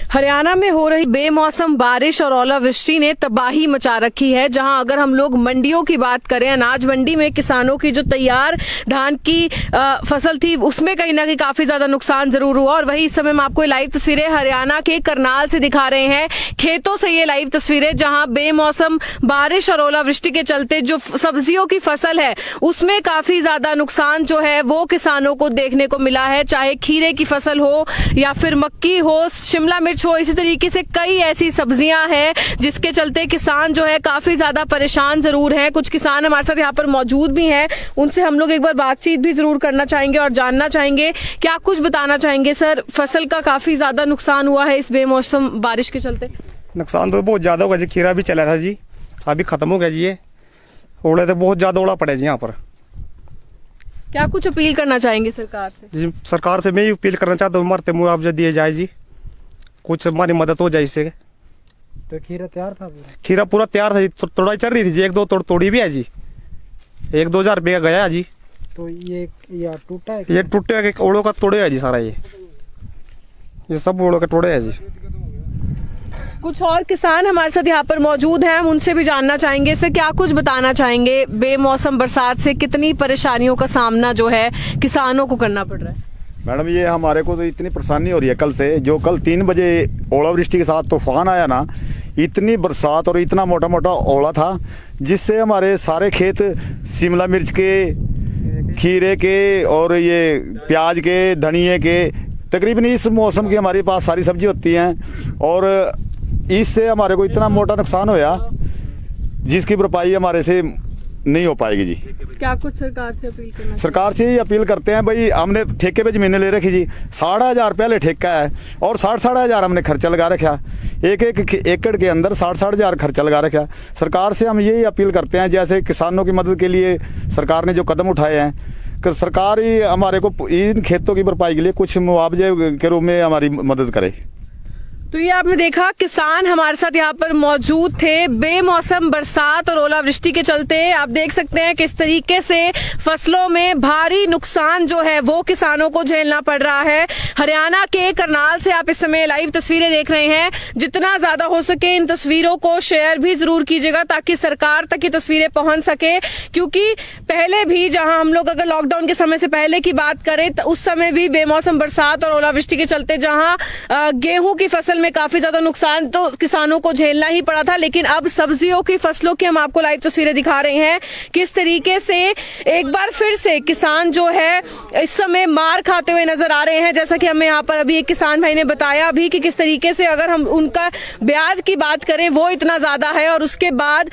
हरियाणा में हो रही बेमौसम बारिश और ओलावृष्टि ने तबाही मचा रखी है। जहां अगर हम लोग मंडियों की बात करें, अनाज मंडी में किसानों की जो तैयार धान की फसल थी उसमें कहीं ना कहीं काफी ज्यादा नुकसान जरूर हुआ। और वही इस समय हम आपको लाइव तस्वीरें हरियाणा के करनाल से दिखा रहे हैं, खेतों से ये लाइव तस्वीरें, जहां बेमौसम बारिश और ओलावृष्टि के चलते जो सब्जियों की फसल है उसमें काफी ज्यादा नुकसान जो है वो किसानों को देखने को मिला है। चाहे खीरे की फसल हो या फिर मक्की हो, शिमला मिर्च हो, इसी तरीके से कई ऐसी सब्जियां हैं जिसके चलते किसान जो है काफी ज्यादा परेशान जरूर हैं। कुछ किसान हमारे साथ यहाँ पर मौजूद भी हैं, उनसे हम लोग एक बार बातचीत भी जरूर करना चाहेंगे और जानना चाहेंगे क्या कुछ बताना चाहेंगे। सर, फसल का काफी ज्यादा नुकसान हुआ है इस बेमौसम बारिश के चलते। नुकसान तो बहुत ज्यादा हुआ जी। खीरा भी चला था जी, अभी खत्म हो गया जी। ये ओले तो बहुत ज्यादा ओला पड़ा जी यहाँ पर। क्या कुछ अपील करना चाहेंगे सरकार से? जी, सरकार से मैं ही अपील करना चाहता हूँ, मरते मुआवजा दिए जाए जी, कुछ हमारी मदद हो जाए इससे। तो खीरा तैयार था? खीरा पूरा तैयार था जी, तोड़ाई चल रही थी जी, एक दो तोड़ी भी है जी, 1-2 हज़ार रुपये का गया जी। तो ये टूटा है? ये टूटे ओड़ों का तोड़े है जी सारा। ये सब ओड़ों के तोड़े है जी। कुछ और किसान हमारे साथ यहाँ पर मौजूद हैं, हम उनसे भी जानना चाहेंगे। इससे क्या कुछ बताना चाहेंगे, बेमौसम बरसात से कितनी परेशानियों का सामना जो है किसानों को करना पड़ रहा है? मैडम, ये हमारे को तो इतनी परेशानी हो रही है कल से। जो कल 3 बजे ओलावृष्टि के साथ तूफान आया ना, इतनी बरसात और इतना मोटा मोटा ओला था जिससे हमारे सारे खेत शिमला मिर्च के, खीरे के और ये प्याज के, धनिये के, तकरीबन इस मौसम की हमारे पास सारी सब्जी होती हैं। और इससे हमारे को इतना मोटा नुकसान होया जिसकी भरपाई हमारे से नहीं हो पाएगी जी। क्या कुछ सरकार से अपील करना? सरकार से ही अपील करते हैं भाई, हमने ठेके पे जमीनें ले रखी जी, 60,000 रुपये ठेका है और 60,000 हमने खर्चा लगा रखा। एक एकड़ के अंदर 60,000 खर्चा लगा रखा। सरकार से हम यही अपील करते हैं, जैसे किसानों की मदद के लिए सरकार ने जो कदम उठाए हैं, कि सरकार ही हमारे को इन खेतों की भरपाई के लिए कुछ मुआवजे के रूप में हमारी मदद करे। तो ये आपने देखा, किसान हमारे साथ यहाँ पर मौजूद थे। बेमौसम बरसात और ओलावृष्टि के चलते आप देख सकते हैं किस तरीके से फसलों में भारी नुकसान जो है वो किसानों को झेलना पड़ रहा है। हरियाणा के करनाल से आप इस समय लाइव तस्वीरें देख रहे हैं। जितना ज्यादा हो सके इन तस्वीरों को शेयर भी जरूर कीजिएगा ताकि सरकार तक ये तस्वीरें पहुंच सके, क्योंकि पहले भी जहां हम लोग अगर लॉकडाउन के समय से पहले की बात करें तो उस समय भी बेमौसम बरसात और ओलावृष्टि के चलते जहां गेहूं की फसल में काफी ज्यादा नुकसान तो किसानों को झेलना ही पड़ा था। लेकिन अब सब्जियों की फसलों की हम आपको लाइव तस्वीरें दिखा रहे हैं किस तरीके से एक बार फिर से किसान जो है इस समय मार खाते हुए नजर आ रहे हैं। जैसा कि हमें यहाँ पर अभी एक किसान भाई ने बताया भी कि किस तरीके से अगर हम उनका ब्याज की बात करें वो इतना ज्यादा है और उसके बाद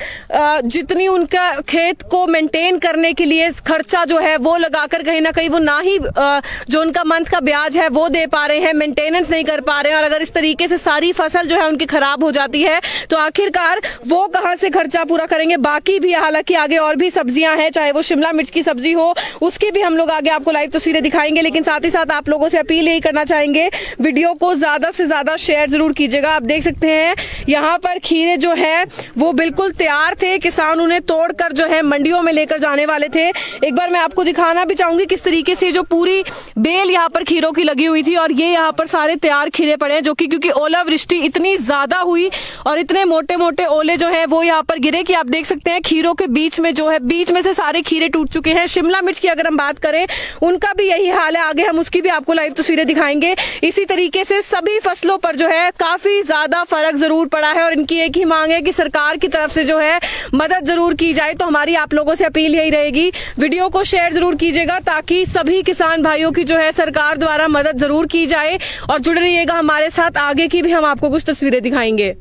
जितनी उनका खेत को मेंटेन करने के लिए खर्चा जो है वो लगाकर कहीं ना कहीं वो ना ही जो उनका मंथ का ब्याज है वो दे पा रहे हैं, मेंटेनेंस नहीं कर पा रहे हैं। और अगर इस तरीके से सारी फसल जो है उनकी खराब हो जाती है तो आखिरकार वो कहां से खर्चा पूरा करेंगे। बाकी भी हालांकि आगे और भी सब्जियां हैं, चाहे वो शिमला मिर्च की सब्जी हो, उसकी भी हम लोग आगे आपको लाइव तस्वीरें दिखाएंगे। लेकिन साथ ही साथ आप लोगों से अपील यही करना चाहेंगे, वीडियो को ज्यादा से ज्यादा शेयर जरूर कीजिएगा। आप देख सकते हैं यहाँ पर खीरे जो है वो बिल्कुल तैयार थे, किसान उन्हें तोड़कर जो है मंडियों में लेकर जाने वाले थे। एक बार मैं आपको दिखाना भी चाहूंगी किस तरीके से जो पूरी बेल यहाँ पर खीरों की लगी हुई थी और ये यहाँ पर सारे तैयार खीरे पड़े हैं, जो कि क्योंकि ओलावृष्टि इतनी ज्यादा हुई और इतने मोटे मोटे ओले जो हैं वो यहाँ पर गिरे कि आप देख सकते हैं खीरों के बीच में जो है बीच में से सारे खीरे टूट चुके हैं। शिमला मिर्च की अगर हम बात करें उनका भी यही हाल है, आगे हम उसकी भी आपको लाइव तस्वीरें दिखाएंगे। इसी तरीके से सभी फसलों पर जो है काफी ज्यादा फर्क जरूर पड़ा है और इनकी एक ही मांग है कि सरकार की तरफ से जो है मदद जरूर की जाए। तो हमारी आप लोगों से अपील यही रहेगी, वीडियो को शेयर जरूर कीजिएगा ताकि सभी किसान भाइयों की जो है सरकार द्वारा मदद जरूर की जाए। और जुड़े रहिएगा हमारे साथ, आगे की भी हम आपको कुछ तस्वीरें दिखाएंगे।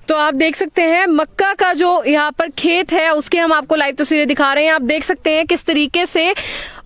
तो आप देख सकते हैं मक्का का जो यहाँ पर खेत है उसके हम आपको लाइव तस्वीरें दिखा रहे हैं। आप देख सकते हैं किस तरीके से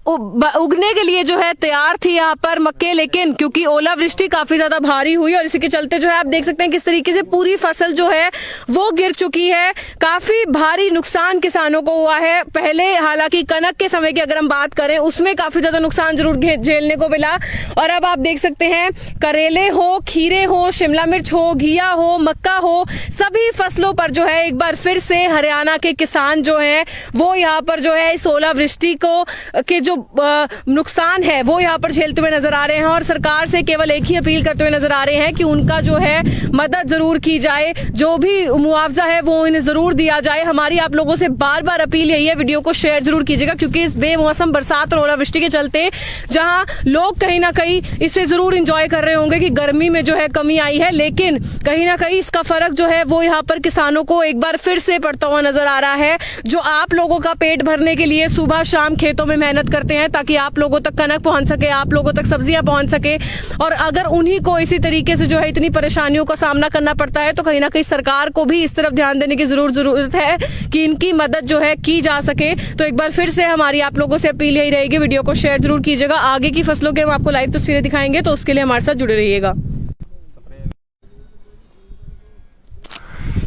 उगने के लिए जो है तैयार थी यहाँ पर मक्के, लेकिन क्योंकि ओलावृष्टि काफी ज्यादा भारी हुई और इसी के चलते जो है आप देख सकते हैं किस तरीके से पूरी फसल जो है वो गिर चुकी है। काफी भारी नुकसान किसानों को हुआ है। पहले हालांकि कनक के समय की अगर हम बात करें उसमें काफी ज्यादा नुकसान जरूर झेलने को मिला और अब आप देख सकते हैं करेले हो, खीरे हो, शिमला मिर्च हो, घिया हो, मक्का हो, सभी फसलों पर जो है एक बार फिर से हरियाणा के किसान जो है वो यहाँ पर जो है इस ओलावृष्टि को के जो नुकसान है वो यहाँ पर झेलते हुए नजर आ रहे हैं और सरकार से केवल एक ही अपील करते हुए नजर आ रहे हैं कि उनका जो है मदद जरूर की जाए, जो भी मुआवजा है वो इन्हें जरूर दिया जाए। हमारी आप लोगों से बार बार अपील यही है, वीडियो को शेयर जरूर कीजिएगा, क्योंकि इस बेमौसम बरसात और ओलावृष्टि के चलते जहां लोग कहीं ना कहीं इसे जरूर इंजॉय कर रहे होंगे कि गर्मी में जो है कमी आई है, लेकिन कहीं ना कहीं इसका फर्क जो है वो यहाँ पर किसानों को एक बार फिर से पड़ता हुआ नजर आ रहा है। जो आप लोगों का पेट भरने के लिए सुबह शाम खेतों में मेहनत करते हैं ताकि आप लोगों तक कनक पहुंच सके, आप लोगों तक सब्जियां पहुंच सके, और अगर उन्हीं को इसी तरीके से जो है इतनी परेशानियों का सामना करना पड़ता है तो कहीं ना कहीं सरकार को भी इस तरफ ध्यान देने की जरूरत है कि इनकी मदद जो है की जा सके। तो एक बार फिर से हमारी आप लोगों से अपील यही रहेगी, वीडियो को शेयर जरूर कीजिएगा। आगे की फसलों के हम आपको लाइव तस्वीरें दिखाएंगे, तो उसके लिए हमारे साथ जुड़े रहिएगा।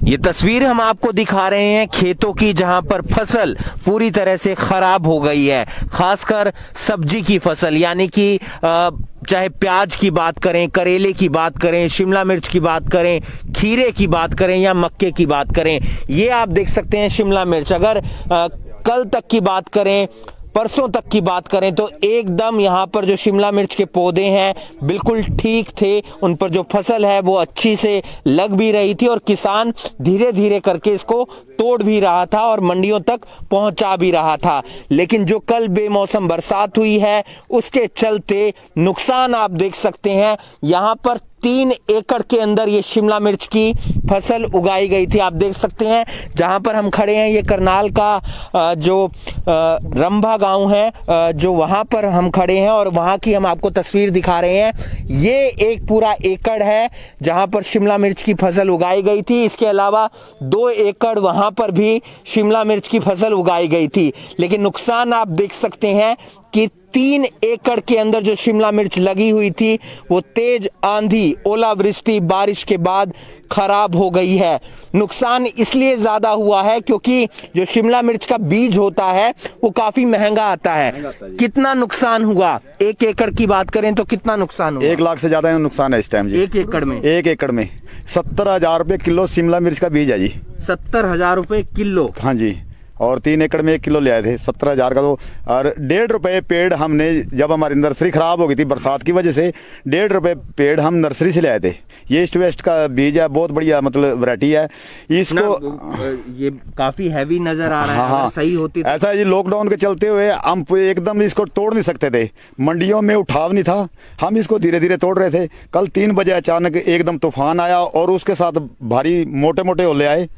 ये तस्वीर हम आपको दिखा रहे हैं खेतों की, जहां पर फसल पूरी तरह से खराब हो गई है, खासकर सब्जी की फसल, यानी कि चाहे प्याज की बात करें, करेले की बात करें, शिमला मिर्च की बात करें, खीरे की बात करें या मक्के की बात करें। ये आप देख सकते हैं शिमला मिर्च, अगर कल तक की बात करें, परसों तक की बात करें तो एकदम यहाँ पर जो शिमला मिर्च के पौधे हैं बिल्कुल ठीक थे, उन पर जो फसल है वो अच्छी से लग भी रही थी और किसान धीरे धीरे करके इसको तोड़ भी रहा था और मंडियों तक पहुंचा भी रहा था। लेकिन जो कल बेमौसम बरसात हुई है उसके चलते नुकसान आप देख सकते हैं। यहाँ पर 3 एकड़ के अंदर ये शिमला मिर्च की फसल उगाई गई थी। आप देख सकते हैं जहां पर हम खड़े हैं, ये करनाल का जो रंभा गांव है, जो वहां पर हम खड़े हैं और वहां की हम आपको तस्वीर दिखा रहे हैं। ये एक पूरा एकड़ है जहां पर शिमला मिर्च की फसल उगाई गई थी। इसके अलावा 2 एकड़ वहां पर भी शिमला मिर्च की फसल उगाई गई थी। लेकिन नुकसान आप देख सकते हैं कि 3 एकड़ के अंदर जो शिमला मिर्च लगी हुई थी वो तेज आंधी, ओलावृष्टि, बारिश के बाद खराब हो गई है। नुकसान इसलिए ज्यादा हुआ है क्योंकि जो शिमला मिर्च का बीज होता है वो काफी महंगा आता है। कितना नुकसान हुआ? 1 एकड़ की बात करें तो कितना नुकसान हुआ? 1 लाख से ज्यादा नुकसान है इस टाइम जी। 1 एकड़ में? 1 एकड़ में 70,000 रुपये किलो शिमला मिर्च का बीज है जी। 70,000 रुपये किलो? हाँ जी, और 3 एकड़ में 1 किलो ले आए थे, 17,000 का। तो और 1.5 रुपये पेड़ हमने, जब हमारी नर्सरी खराब हो गई थी बरसात की वजह से, 1.5 रुपये पेड़ हम नर्सरी से ले आए थे। ये ईस्ट वेस्ट का बीज है, बहुत बढ़िया मतलब वैरायटी है इसको। ये काफी हैवी नजर आ रहा है। हाँ, अगर सही होती तो। ऐसा जी, लॉकडाउन के चलते हुए हम एकदम इसको तोड़ नहीं सकते थे, मंडियों में उठाव नहीं था, हम इसको धीरे धीरे तोड़ रहे थे। कल 3 बजे अचानक एकदम तूफान आया और उसके साथ भारी मोटे मोटे ओले आए,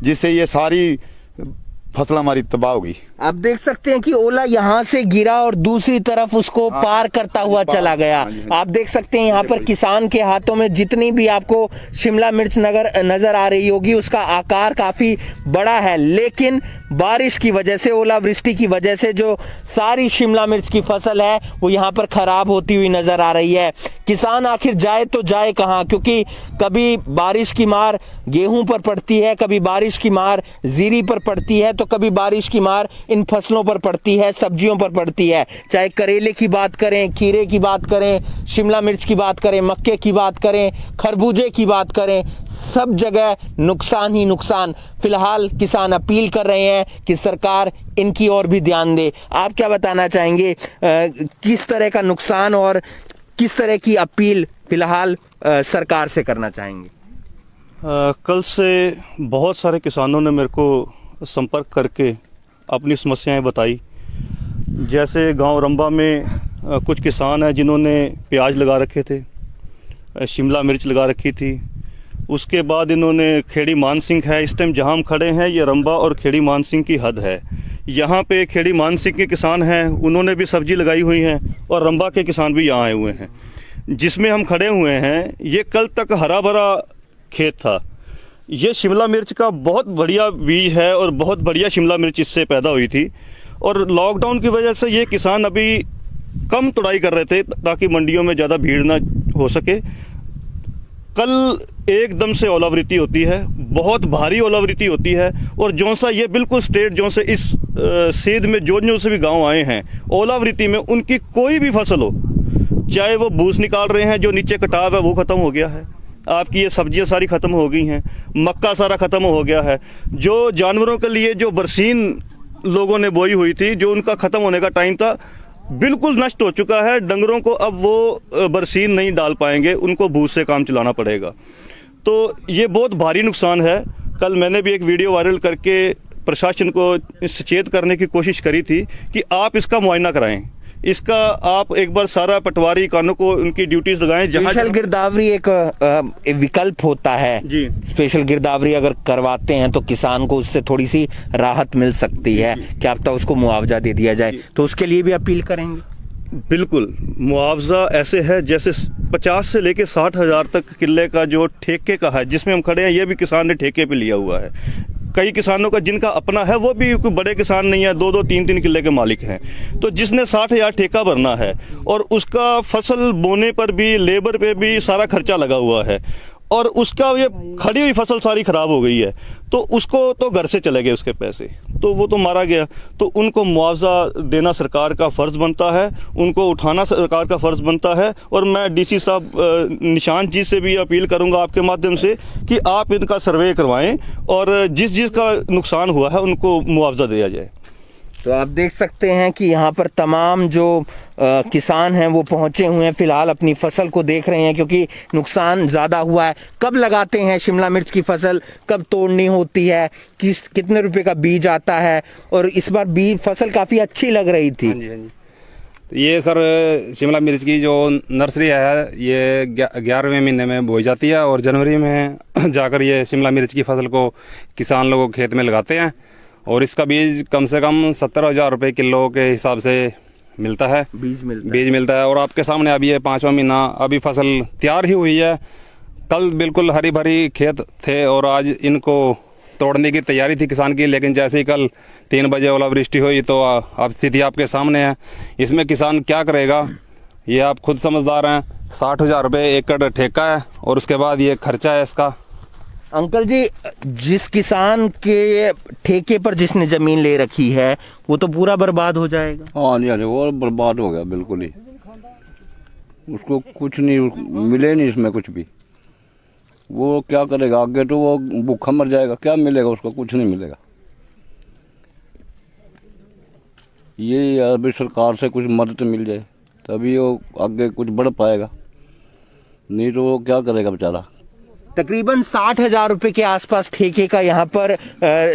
जिससे ये सारी फसल हमारी तबाह हो गई। आप देख सकते हैं कि ओला यहाँ से गिरा और दूसरी तरफ उसको पार करता हुआ चला गया। आप देख सकते हैं यहाँ पर किसान के हाथों में जितनी भी आपको शिमला मिर्च नजर आ रही होगी उसका आकार काफी बड़ा है, लेकिन बारिश की वजह से, ओलावृष्टि की वजह से जो सारी शिमला मिर्च की फसल है वो यहाँ पर खराब होती हुई नजर आ रही है। किसान आखिर जाए तो जाए कहाँ, क्योंकि कभी बारिश की मार गेहूं पर पड़ती है, कभी बारिश की मार जीरी पर पड़ती है, तो कभी बारिश की मार इन फसलों पर पड़ती है, सब्जियों पर पड़ती है। चाहे करेले की बात करें, खीरे की बात करें, शिमला मिर्च की बात करें, मक्के की बात करें, खरबूजे की बात करें, सब जगह नुकसान ही नुकसान। फिलहाल किसान अपील कर रहे हैं कि सरकार इनकी ओर भी ध्यान दे। आप क्या बताना चाहेंगे, किस तरह का नुकसान और किस तरह की अपील फिलहाल सरकार से करना चाहेंगे? कल से बहुत सारे किसानों ने मेरे को संपर्क करके अपनी समस्याएं बताई। जैसे गांव रंबा में कुछ किसान हैं जिन्होंने प्याज लगा रखे थे, शिमला मिर्च लगा रखी थी। उसके बाद इन्होंने खेड़ी मानसिंह है, इस टाइम जहां हम खड़े हैं ये रंबा और खेड़ी मानसिंह की हद है। यहाँ पे खेड़ी मानसिंह के किसान हैं, उन्होंने भी सब्जी लगाई हुई हैं और रंबा के किसान भी यहाँ आए हुए हैं। जिसमें हम खड़े हुए हैं ये कल तक हरा भरा खेत था। ये शिमला मिर्च का बहुत बढ़िया बीज है और बहुत बढ़िया शिमला मिर्च इससे पैदा हुई थी, और लॉकडाउन की वजह से ये किसान अभी कम तुड़ाई कर रहे थे ताकि मंडियों में ज़्यादा भीड़ ना हो सके। कल एकदम से ओलावृष्टि होती है, बहुत भारी ओलावृष्टि होती है, और जो सा ये बिल्कुल स्टेट जो से इस सीध में जो से भी गांव आए हैं, ओलावृष्टि में उनकी कोई भी फसल हो, चाहे वो भूस निकाल रहे हैं, जो नीचे कटाव है वो ख़त्म हो गया है, आपकी ये सब्जियां सारी ख़त्म हो गई हैं, मक्का सारा ख़त्म हो गया है। जो जानवरों के लिए जो बरसीन लोगों ने बोई हुई थी, जो उनका ख़त्म होने का टाइम था, बिल्कुल नष्ट हो चुका है। डंगरों को अब वो बरसीन नहीं डाल पाएंगे, उनको भूस से काम चलाना पड़ेगा। तो ये बहुत भारी नुकसान है। कल मैंने भी एक वीडियो वायरल करके प्रशासन को सचेत करने की कोशिश करी थी कि आप इसका मुआयना कराएं, इसका आप एक बार सारा पटवारी कानों को उनकी ड्यूटीज लगाएं। स्पेशल गिरदावरी एक विकल्प होता है जी। स्पेशल गिरदावरी अगर करवाते हैं तो किसान को उससे थोड़ी सी राहत मिल सकती है, क्या पता उसको मुआवजा दे दिया जाए, तो उसके लिए भी अपील करेंगे। बिल्कुल, मुआवजा ऐसे है जैसे 50 से लेके 60 हज़ार तक किले का जो ठेके का है, जिसमें हम खड़े हैं, ये भी किसान ने ठेके पे लिया हुआ है। कई किसानों का जिनका अपना है वो भी कोई बड़े किसान नहीं है, 2-2, 3-3 किले के मालिक हैं। तो जिसने 60,000 ठेका भरना है और उसका फसल बोने पर भी, लेबर पे भी सारा खर्चा लगा हुआ है, और उसका ये खड़ी हुई फसल सारी खराब हो गई है, तो उसको तो घर से चले गए उसके पैसे, तो वो तो मारा गया। तो उनको मुआवजा देना सरकार का फ़र्ज़ बनता है, उनको उठाना सरकार का फ़र्ज़ बनता है। और मैं डीसी साहब निशांत जी से भी अपील करूंगा आपके माध्यम से कि आप इनका सर्वे करवाएं और जिस जिस का नुकसान हुआ है उनको मुआवजा दिया जाए। तो आप देख सकते हैं कि यहाँ पर तमाम जो किसान हैं वो पहुंचे हुए हैं, फिलहाल अपनी फसल को देख रहे हैं क्योंकि नुकसान ज़्यादा हुआ है। कब लगाते हैं शिमला मिर्च की फसल, कब तोड़नी होती है, कितने रुपए का बीज आता है, और इस बार बीज फसल काफ़ी अच्छी लग रही थी। हाँ जी, हाँ जी। तो ये सर शिमला मिर्च की जो नर्सरी है ये 11वें महीने में बोई जाती है और जनवरी में जाकर ये शिमला मिर्च की फसल को किसान लोग खेत में लगाते हैं, और इसका बीज कम से कम 17,000 रुपये किलो के हिसाब से मिलता है, बीज मिलता है। और आपके सामने अभी ये 5वां महीना, अभी फसल तैयार ही हुई है। कल बिल्कुल हरी भरी खेत थे और आज इनको तोड़ने की तैयारी थी किसान की, लेकिन जैसे ही कल 3 बजे ओलावृष्टि हुई तो अब स्थिति आपके सामने है। इसमें किसान क्या करेगा ये आप खुद समझदार हैं। 60,000 रुपये एकड़ ठेका है और उसके बाद ये खर्चा है इसका। अंकल जी, जिस किसान के ठेके पर जिसने जमीन ले रखी है वो तो पूरा बर्बाद हो जाएगा। हाँ जी, हाँ जी, वो बर्बाद हो गया बिल्कुल ही, उसको कुछ नहीं मिले नहीं इसमें कुछ भी। वो क्या करेगा आगे, तो वो भूखा मर जाएगा, क्या मिलेगा उसको, कुछ नहीं मिलेगा। ये अभी सरकार से कुछ मदद मिल जाए तभी वो आगे कुछ बढ़ पाएगा, नहीं तो वो क्या करेगा बेचारा। तकरीबन 60,000 रुपये के आसपास ठेके का यहाँ पर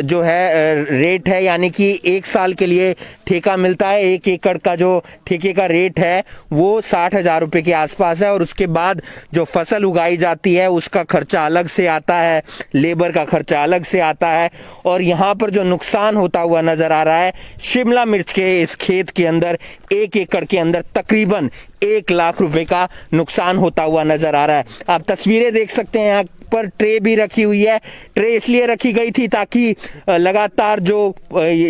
जो है रेट है, यानी कि 1 साल के लिए ठेका मिलता है। 1 एकड़ का जो ठेके का रेट है वो 60,000 रुपये के आसपास है, और उसके बाद जो फसल उगाई जाती है उसका खर्चा अलग से आता है, लेबर का खर्चा अलग से आता है। और यहाँ पर जो नुकसान होता हुआ नजर आ रहा है शिमला मिर्च के इस खेत के अंदर, 1 एकड़ के अंदर तकरीबन 1 लाख रुपए का नुकसान होता हुआ नजर आ रहा है। आप तस्वीरें देख सकते हैं, यहाँ पर ट्रे भी रखी हुई है। ट्रे इसलिए रखी गई थी ताकि लगातार जो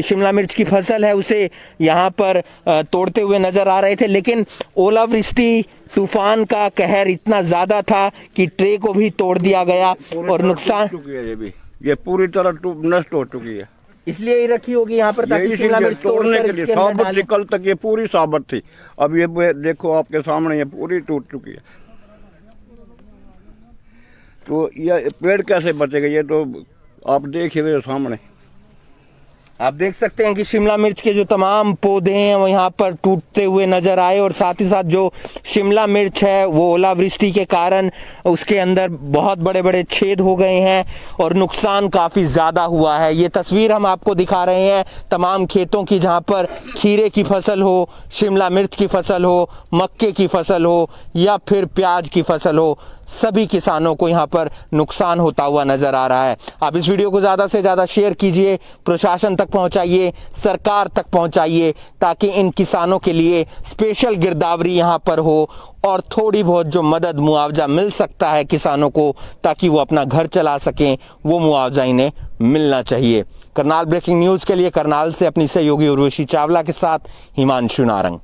शिमला मिर्च की फसल है उसे यहाँ पर तोड़ते हुए नजर आ रहे थे, लेकिन ओलावृष्टि तूफान का कहर इतना ज्यादा था कि ट्रे को भी तोड़ दिया गया और नुकसान ये पूरी तरह नष्ट हो चुकी है। इसलिए ही रखी होगी यहाँ पर ताकि शिमला मिर्च तोड़ने के लिए साबित थी, कल तक ये पूरी साबित थी। अब ये देखो आपके सामने ये पूरी टूट चुकी है, तो ये पेड़ कैसे बचेगा, ये तो आप देखिए सामने। आप देख सकते हैं कि शिमला मिर्च के जो तमाम पौधे हैं वो यहाँ पर टूटते हुए नजर आए, और साथ ही साथ जो शिमला मिर्च है वो ओलावृष्टि के कारण उसके अंदर बहुत बड़े बड़े छेद हो गए हैं और नुकसान काफ़ी ज़्यादा हुआ है। ये तस्वीर हम आपको दिखा रहे हैं तमाम खेतों की, जहाँ पर खीरे की फसल हो, शिमला मिर्च की फसल हो, मक्के की फसल हो या फिर प्याज की फसल हो, सभी किसानों को यहाँ पर नुकसान होता हुआ नजर आ रहा है। आप इस वीडियो को ज़्यादा से ज़्यादा शेयर कीजिए, प्रशासन तक पहुँचाइए, सरकार तक पहुँचाइए, ताकि इन किसानों के लिए स्पेशल गिरदावरी यहाँ पर हो और थोड़ी बहुत जो मदद मुआवजा मिल सकता है किसानों को ताकि वो अपना घर चला सकें, वो मुआवजा इन्हें मिलना चाहिए। करनाल ब्रेकिंग न्यूज़ के लिए करनाल से अपनी सहयोगी उर्वशी चावला के साथ हिमांशु नारंग।